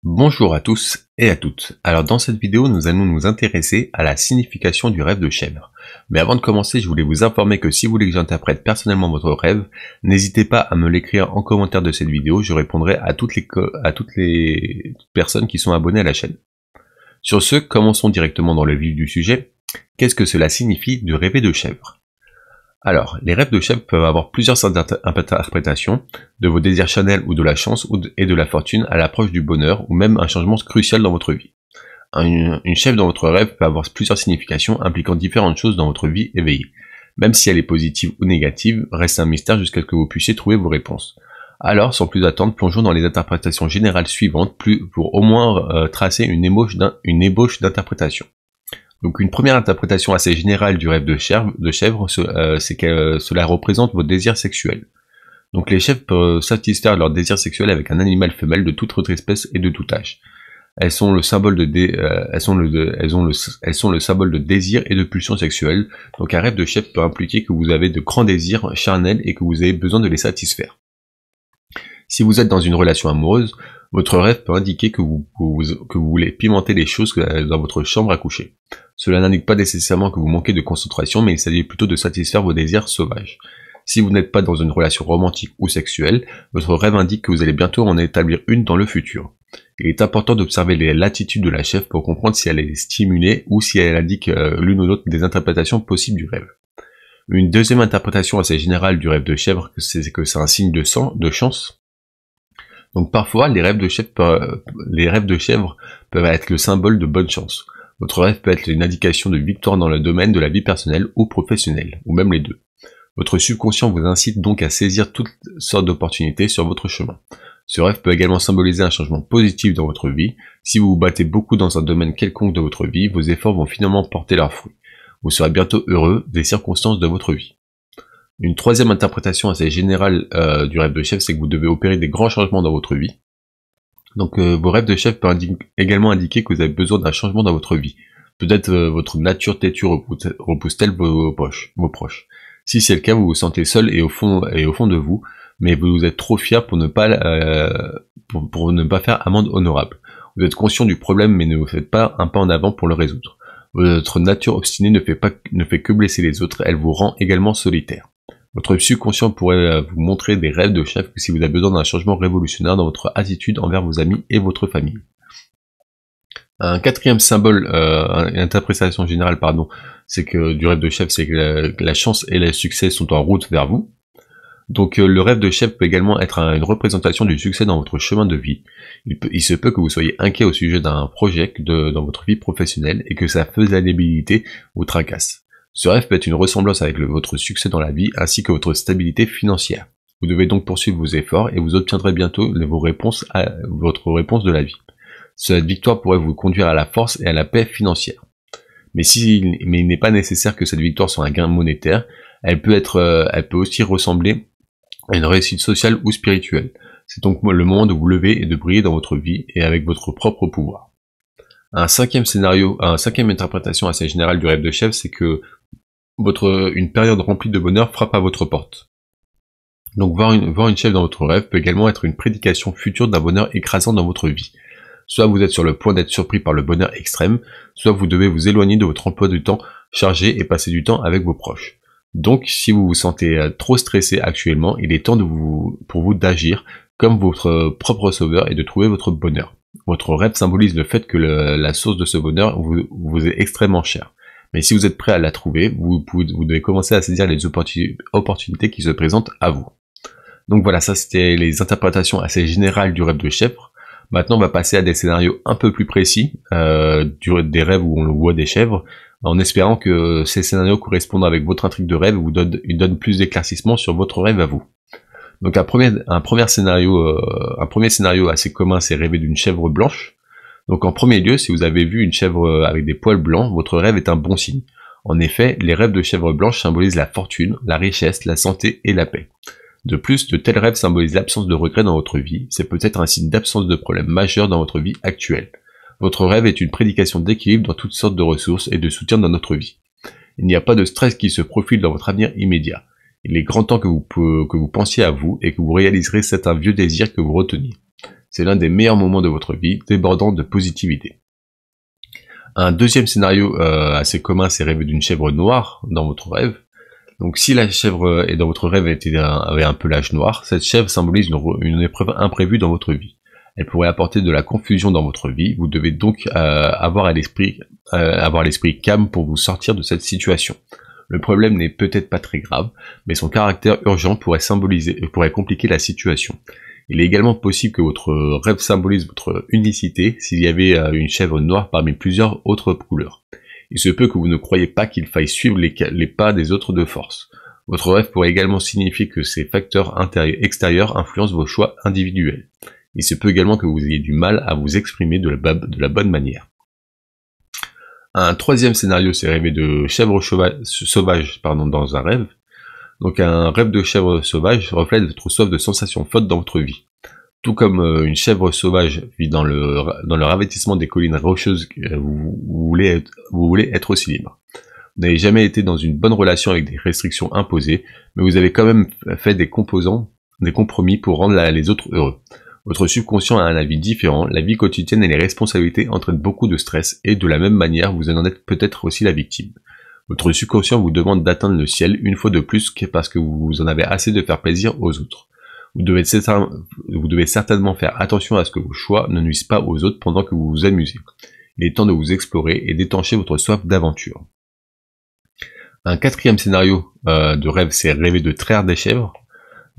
Bonjour à tous et à toutes. Alors dans cette vidéo, nous allons nous intéresser à la signification du rêve de chèvre. Mais avant de commencer, je voulais vous informer que si vous voulez que j'interprète personnellement votre rêve, n'hésitez pas à me l'écrire en commentaire de cette vidéo, je répondrai à toutes les personnes qui sont abonnées à la chaîne. Sur ce, commençons directement dans le vif du sujet. Qu'est-ce que cela signifie de rêver de chèvre ? Alors, les rêves de chèvre peuvent avoir plusieurs interprétations, de vos désirs charnels ou de la chance et de la fortune à l'approche du bonheur ou même un changement crucial dans votre vie. Une chèvre dans votre rêve peut avoir plusieurs significations impliquant différentes choses dans votre vie éveillée. Même si elle est positive ou négative, reste un mystère jusqu'à ce que vous puissiez trouver vos réponses. Alors, sans plus attendre, plongeons dans les interprétations générales suivantes pour au moins tracer une ébauche d'interprétation. Donc une première interprétation assez générale du rêve de chèvre, c'est que cela représente vos désirs sexuels. Donc les chèvres peuvent satisfaire leurs désirs sexuels avec un animal femelle de toute autre espèce et de tout âge. Elles sont le symbole de désir et de pulsion sexuelle. Donc un rêve de chèvre peut impliquer que vous avez de grands désirs charnels et que vous avez besoin de les satisfaire. Si vous êtes dans une relation amoureuse, votre rêve peut indiquer que vous voulez pimenter les choses dans votre chambre à coucher. Cela n'indique pas nécessairement que vous manquez de concentration, mais il s'agit plutôt de satisfaire vos désirs sauvages. Si vous n'êtes pas dans une relation romantique ou sexuelle, votre rêve indique que vous allez bientôt en établir une dans le futur. Il est important d'observer l'attitude de la chèvre pour comprendre si elle est stimulée ou si elle indique l'une ou l'autre des interprétations possibles du rêve. Une deuxième interprétation assez générale du rêve de chèvre, c'est que c'est un signe de chance. Donc parfois, les rêves de chèvre peuvent être le symbole de bonne chance. Votre rêve peut être une indication de victoire dans le domaine de la vie personnelle ou professionnelle, ou même les deux. Votre subconscient vous incite donc à saisir toutes sortes d'opportunités sur votre chemin. Ce rêve peut également symboliser un changement positif dans votre vie. Si vous vous battez beaucoup dans un domaine quelconque de votre vie, vos efforts vont finalement porter leurs fruits. Vous serez bientôt heureux des circonstances de votre vie. Une troisième interprétation assez générale du rêve de chèvre, c'est que vous devez opérer des grands changements dans votre vie. Donc vos rêves de chèvre peuvent également indiquer que vous avez besoin d'un changement dans votre vie. Peut-être votre nature têtue repousse-t-elle vos proches. Si c'est le cas, vous vous sentez seul et au fond de vous, mais vous êtes trop fier pour ne pas faire amende honorable. Vous êtes conscient du problème, mais ne vous faites pas un pas en avant pour le résoudre. Votre nature obstinée ne fait que blesser les autres, elle vous rend également solitaire. Votre subconscient pourrait vous montrer des rêves de chèvre si vous avez besoin d'un changement révolutionnaire dans votre attitude envers vos amis et votre famille. Un quatrième symbole, une interprétation générale, c'est que du rêve de chèvre, c'est que la chance et le succès sont en route vers vous. Donc le rêve de chèvre peut également être une représentation du succès dans votre chemin de vie. Il se peut que vous soyez inquiet au sujet d'un projet dans votre vie professionnelle et que sa faisabilité vous tracasse. Ce rêve peut être une ressemblance avec votre succès dans la vie ainsi que votre stabilité financière. Vous devez donc poursuivre vos efforts et vous obtiendrez bientôt votre réponse de la vie. Cette victoire pourrait vous conduire à la force et à la paix financière. Mais il n'est pas nécessaire que cette victoire soit un gain monétaire, elle peut aussi ressembler à une réussite sociale ou spirituelle. C'est donc le moment de vous lever et de briller dans votre vie et avec votre propre pouvoir. Un cinquième interprétation assez générale du rêve de chèvre, c'est que une période remplie de bonheur frappe à votre porte. Donc voir une chèvre dans votre rêve peut également être une prédication future d'un bonheur écrasant dans votre vie. Soit vous êtes sur le point d'être surpris par le bonheur extrême, soit vous devez vous éloigner de votre emploi du temps chargé et passer du temps avec vos proches. Donc si vous vous sentez trop stressé actuellement, il est temps pour vous d'agir comme votre propre sauveur et de trouver votre bonheur. Votre rêve symbolise le fait que la source de ce bonheur vous est extrêmement chère. Mais si vous êtes prêt à la trouver, vous devez commencer à saisir les opportunités qui se présentent à vous. Donc voilà, ça c'était les interprétations assez générales du rêve de chèvre. Maintenant on va passer à des scénarios un peu plus précis des rêves où on voit des chèvres, en espérant que ces scénarios correspondent avec votre intrigue de rêve et vous donnent plus d'éclaircissements sur votre rêve à vous. Donc un premier scénario assez commun, c'est rêver d'une chèvre blanche. Donc en premier lieu, si vous avez vu une chèvre avec des poils blancs, votre rêve est un bon signe. En effet, les rêves de chèvre blanche symbolisent la fortune, la richesse, la santé et la paix. De plus, de tels rêves symbolisent l'absence de regrets dans votre vie, c'est peut-être un signe d'absence de problèmes majeurs dans votre vie actuelle. Votre rêve est une prédication d'équilibre dans toutes sortes de ressources et de soutien dans notre vie. Il n'y a pas de stress qui se profile dans votre avenir immédiat. Il est grand temps que vous pensiez à vous et que vous réaliserez certains vieux désirs que vous reteniez. C'est l'un des meilleurs moments de votre vie, débordant de positivité. Un deuxième scénario assez commun, c'est rêver d'une chèvre noire dans votre rêve. Donc si la chèvre est dans votre rêve avait un pelage noir, cette chèvre symbolise une épreuve imprévue dans votre vie. Elle pourrait apporter de la confusion dans votre vie, vous devez donc avoir l'esprit calme pour vous sortir de cette situation. Le problème n'est peut-être pas très grave, mais son caractère urgent pourrait compliquer la situation. Il est également possible que votre rêve symbolise votre unicité s'il y avait une chèvre noire parmi plusieurs autres couleurs. Il se peut que vous ne croyez pas qu'il faille suivre les pas des autres de force. Votre rêve pourrait également signifier que ces facteurs extérieurs influencent vos choix individuels. Il se peut également que vous ayez du mal à vous exprimer de la bonne manière. Un troisième scénario, c'est rêver de chèvre sauvage dans un rêve. Donc un rêve de chèvre sauvage reflète votre soif de sensations fortes dans votre vie. Tout comme une chèvre sauvage vit dans le ravêtissement des collines rocheuses, vous voulez être aussi libre. Vous n'avez jamais été dans une bonne relation avec des restrictions imposées, mais vous avez quand même fait des compromis pour rendre les autres heureux. Votre subconscient a un avis différent, la vie quotidienne et les responsabilités entraînent beaucoup de stress, et de la même manière, vous en êtes peut-être aussi la victime. Votre subconscient vous demande d'atteindre le ciel une fois de plus parce que vous en avez assez de faire plaisir aux autres. Vous devez certainement faire attention à ce que vos choix ne nuisent pas aux autres pendant que vous vous amusez. Il est temps de vous explorer et d'étancher votre soif d'aventure. Un quatrième scénario de rêve, c'est rêver de traire des chèvres.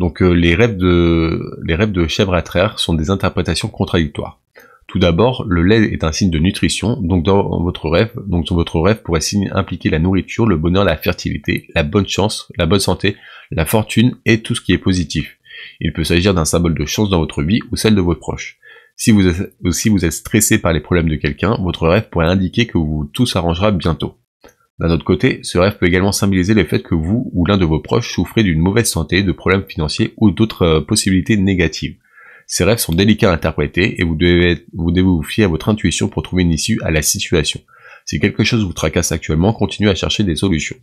Donc les rêves de chèvres à traire sont des interprétations contradictoires. Tout d'abord, le lait est un signe de nutrition, donc dans votre rêve pourrait impliquer la nourriture, le bonheur, la fertilité, la bonne chance, la bonne santé, la fortune et tout ce qui est positif. Il peut s'agir d'un symbole de chance dans votre vie ou celle de vos proches. Si vous êtes stressé par les problèmes de quelqu'un, votre rêve pourrait indiquer que tout s'arrangera bientôt. D'un autre côté, ce rêve peut également symboliser le fait que vous ou l'un de vos proches souffrez d'une mauvaise santé, de problèmes financiers ou d'autres possibilités négatives. Ces rêves sont délicats à interpréter et vous devez vous fier à votre intuition pour trouver une issue à la situation. Si quelque chose vous tracasse actuellement, continuez à chercher des solutions.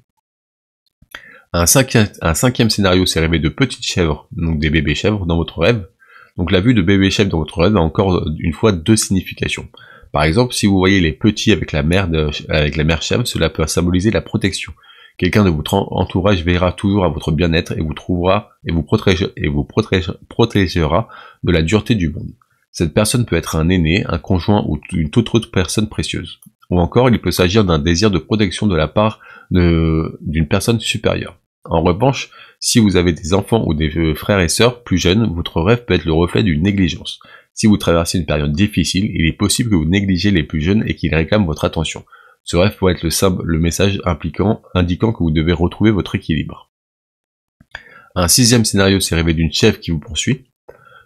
Un cinquième scénario, c'est rêver de petites chèvres, donc des bébés chèvres dans votre rêve. Donc la vue de bébés chèvres dans votre rêve a encore une fois deux significations. Par exemple, si vous voyez les petits avec la mère chèvre, cela peut symboliser la protection. Quelqu'un de votre entourage veillera toujours à votre bien-être et vous protégera de la dureté du monde. Cette personne peut être un aîné, un conjoint ou une toute autre personne précieuse. Ou encore, il peut s'agir d'un désir de protection de la part d'une personne supérieure. En revanche, si vous avez des enfants ou des frères et sœurs plus jeunes, votre rêve peut être le reflet d'une négligence. Si vous traversez une période difficile, il est possible que vous négligez les plus jeunes et qu'ils réclament votre attention. Ce rêve pourrait être le message indiquant que vous devez retrouver votre équilibre. Un sixième scénario, c'est rêver d'une chèvre qui vous poursuit.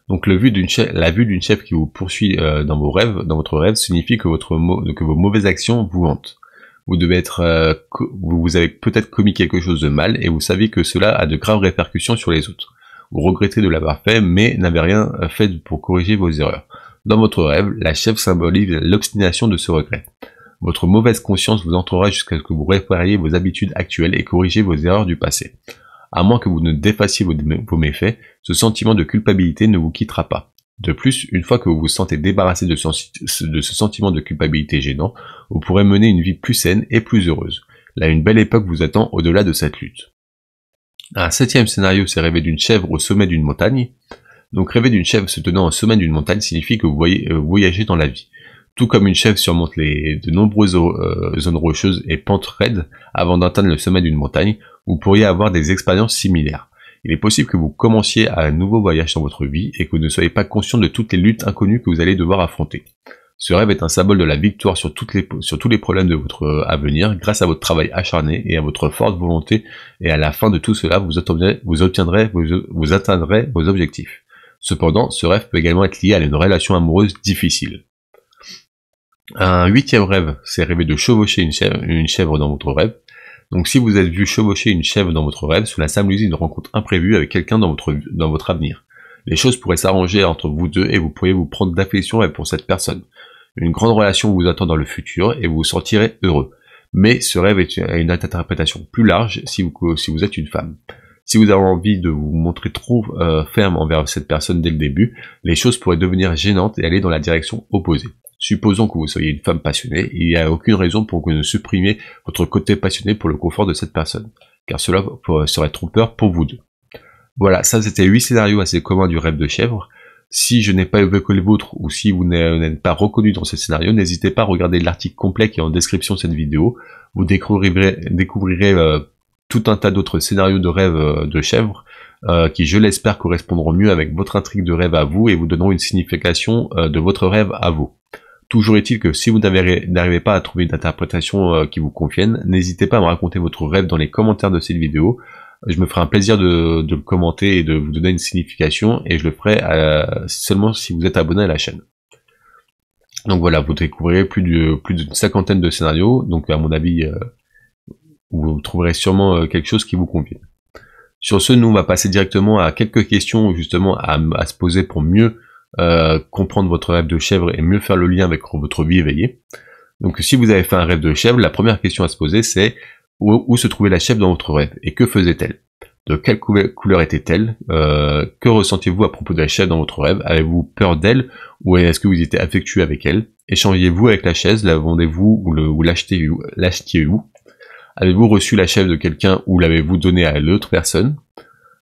Donc la vue d'une chèvre qui vous poursuit dans votre rêve signifie que vos mauvaises actions vous hantent. Vous avez peut-être commis quelque chose de mal et vous savez que cela a de graves répercussions sur les autres. Vous regrettez de l'avoir fait, mais n'avez rien fait pour corriger vos erreurs. Dans votre rêve, la chèvre symbolise l'obstination de ce regret. Votre mauvaise conscience vous entourera jusqu'à ce que vous répariez vos habitudes actuelles et corrigiez vos erreurs du passé. À moins que vous ne défassiez vos méfaits, ce sentiment de culpabilité ne vous quittera pas. De plus, une fois que vous vous sentez débarrassé de ce sentiment de culpabilité gênant, vous pourrez mener une vie plus saine et plus heureuse. Là, une belle époque vous attend au-delà de cette lutte. Un septième scénario, c'est rêver d'une chèvre au sommet d'une montagne. Donc rêver d'une chèvre se tenant au sommet d'une montagne signifie que vous voyagez dans la vie. Tout comme une chèvre surmonte de nombreuses zones rocheuses et pentes raides avant d'atteindre le sommet d'une montagne, vous pourriez avoir des expériences similaires. Il est possible que vous commenciez un nouveau voyage dans votre vie et que vous ne soyez pas conscient de toutes les luttes inconnues que vous allez devoir affronter. Ce rêve est un symbole de la victoire sur tous les problèmes de votre avenir grâce à votre travail acharné et à votre forte volonté, et à la fin de tout cela, vous atteindrez vos objectifs. Cependant, ce rêve peut également être lié à une relation amoureuse difficile. Un huitième rêve, c'est rêver de chevaucher une chèvre dans votre rêve. Donc si vous êtes vu chevaucher une chèvre dans votre rêve, cela symbolise une rencontre imprévue avec quelqu'un dans votre avenir. Les choses pourraient s'arranger entre vous deux et vous pourriez vous prendre d'affection pour cette personne. Une grande relation vous attend dans le futur et vous vous sentirez heureux. Mais ce rêve a une interprétation plus large si vous êtes une femme. Si vous avez envie de vous montrer trop ferme envers cette personne dès le début, les choses pourraient devenir gênantes et aller dans la direction opposée. Supposons que vous soyez une femme passionnée, il n'y a aucune raison pour que vous ne supprimiez votre côté passionné pour le confort de cette personne, car cela serait trompeur pour vous deux. Voilà, ça c'était 8 scénarios assez communs du rêve de chèvre. Si je n'ai pas évoqué les vôtres ou si vous n'êtes pas reconnu dans ces scénarios, n'hésitez pas à regarder l'article complet qui est en description de cette vidéo. Vous découvrirez tout un tas d'autres scénarios de rêve de chèvre qui, je l'espère, correspondront mieux avec votre intrigue de rêve à vous et vous donneront une signification de votre rêve à vous. Toujours est-il que si vous n'arrivez pas à trouver une interprétation qui vous convienne, n'hésitez pas à me raconter votre rêve dans les commentaires de cette vidéo. Je me ferai un plaisir de le commenter et de vous donner une signification, et je le ferai seulement si vous êtes abonné à la chaîne. Donc voilà, vous découvrirez plus d'une cinquantaine de scénarios, donc à mon avis, vous trouverez sûrement quelque chose qui vous convienne. Sur ce, nous on va passer directement à quelques questions justement à se poser pour mieux comprendre votre rêve de chèvre et mieux faire le lien avec votre vie éveillée. Donc si vous avez fait un rêve de chèvre, la première question à se poser c'est où se trouvait la chèvre dans votre rêve et que faisait-elle? De quelle couleur était-elle? Que ressentiez-vous à propos de la chèvre dans votre rêve? Avez-vous peur d'elle ou est-ce que vous étiez affectueux avec elle? Échangez-vous avec la chaise? La vendez-vous ou l'achetiez-vous? Avez-vous reçu la chèvre de quelqu'un ou l'avez-vous donnée à l'autre personne?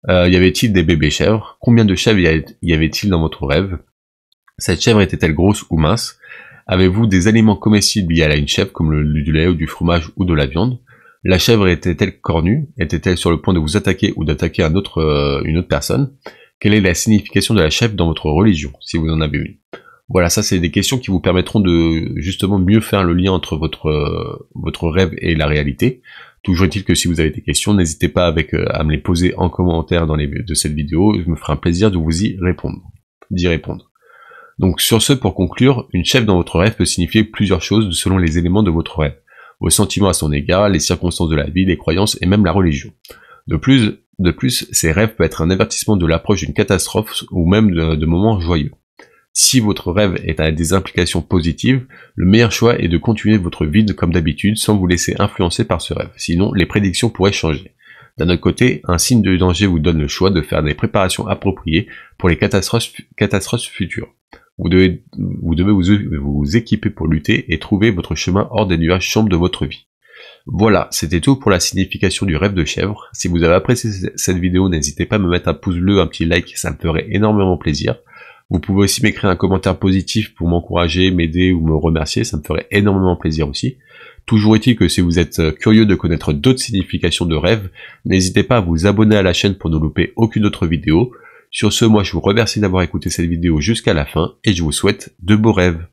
Y avait-il des bébés chèvres? Combien de chèvres y avait-il dans votre rêve? Cette chèvre était-elle grosse ou mince? Avez-vous des aliments comestibles liés à une chèvre comme du lait ou du fromage ou de la viande? La chèvre était-elle cornue? Était-elle sur le point de vous attaquer ou d'attaquer une autre personne? Quelle est la signification de la chèvre dans votre religion, si vous en avez une? Voilà, ça c'est des questions qui vous permettront de justement mieux faire le lien entre votre rêve et la réalité. Toujours est-il que si vous avez des questions, n'hésitez pas à me les poser en commentaire de cette vidéo, je me ferai un plaisir de vous d'y répondre. Donc sur ce, pour conclure, une chèvre dans votre rêve peut signifier plusieurs choses selon les éléments de votre rêve, vos sentiments à son égard, les circonstances de la vie, les croyances et même la religion. De plus, ces rêves peuvent être un avertissement de l'approche d'une catastrophe ou même de moments joyeux. Si votre rêve a des implications positives, le meilleur choix est de continuer votre vie comme d'habitude sans vous laisser influencer par ce rêve, sinon les prédictions pourraient changer. D'un autre côté, un signe de danger vous donne le choix de faire des préparations appropriées pour les catastrophes futures. Vous devez vous équiper pour lutter et trouver votre chemin hors des nuages sombres de votre vie. Voilà, c'était tout pour la signification du rêve de chèvre. Si vous avez apprécié cette vidéo, n'hésitez pas à me mettre un pouce bleu, un petit like, ça me ferait énormément plaisir. Vous pouvez aussi m'écrire un commentaire positif pour m'encourager, m'aider ou me remercier, ça me ferait énormément plaisir aussi. Toujours est-il que si vous êtes curieux de connaître d'autres significations de rêve, n'hésitez pas à vous abonner à la chaîne pour ne louper aucune autre vidéo. Sur ce, moi je vous remercie d'avoir écouté cette vidéo jusqu'à la fin et je vous souhaite de beaux rêves.